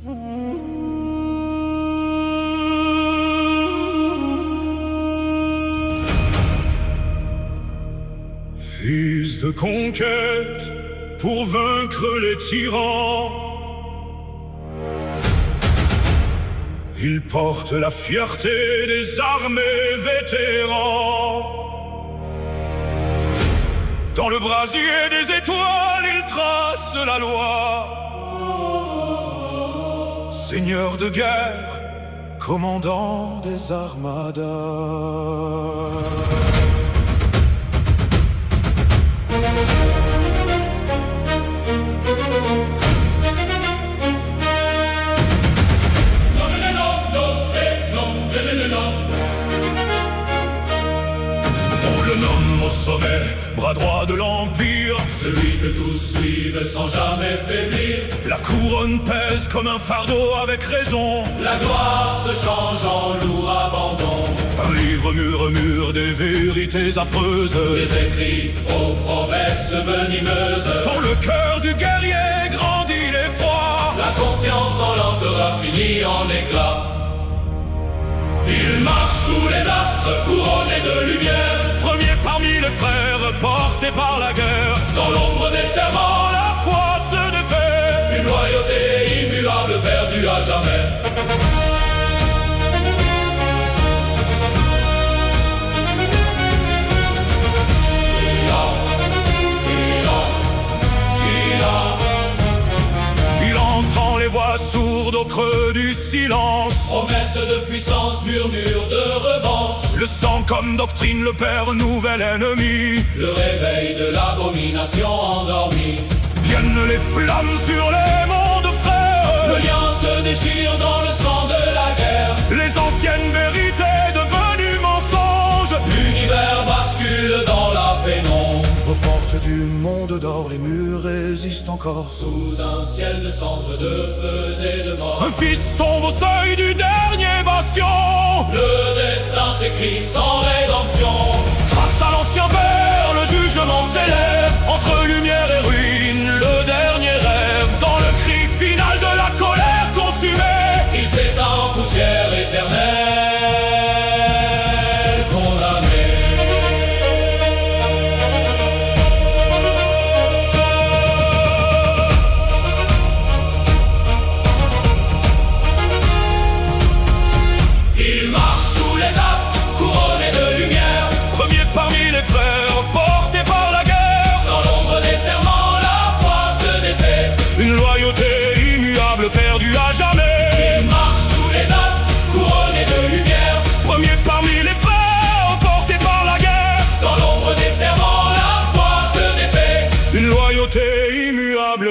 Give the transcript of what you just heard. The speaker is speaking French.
Fils de conquête pour vaincre les tyrans, il porte la fierté des armées vétérans. Dans le brasier des étoiles, il trace la loi. Seigneur de guerre, commandant des armadas. On le nomme au sommet, bras droit de l'Empire, celui que tous suivent sans jamais faiblir. La couronne pèse comme un fardeau avec raison. La gloire se change en lourd abandon. Un livre murmure des vérités affreuses, des écrits aux promesses venimeuses. Dans le cœur du guerrier grandit l'effroi. La confiance en l'empereur finit en éclat. Il marche sous les astres couronnés de lumière, premier parmi les frères portés par la guerre. Dans l'ombre des serments, la foi se défait. Une loyauté immuable perdue à jamais. Il entend les voix sourdes au creux du silence. Promesse de puissance, murmure de revanche. Le sang comme doctrine, le père, nouvel ennemi. Le réveil de l'abomination endormie. Viennent les flammes sur les monts de frères. Le lien se déchire dans le sang de la guerre. Les anciennes vérités devenues mensonges. L'univers bascule dans la pénombre. Aux portes du monde d'or, les murs résistent encore. Sous un ciel de cendres, de feux et de morts, un fils tombe au seuil du dernier bastion. Le destin s'écrit sans rédemption. Face à l'ancien père, le jugement s'élève. Entre lumière et ruine, le dernier rêve. Dans le cri final de la colère consumée, il s'éteint en poussière éternelle, condamné. Il marche sous les astres, couronné de lumière, premier parmi les frères, porté par la guerre. Dans l'ombre des serments, la foi se défait. Une loyauté immuable perdue à jamais. Il marche sous les astres, couronné de lumière, premier parmi les frères, porté par la guerre. Dans l'ombre des serments, la foi se défait. Une loyauté immuable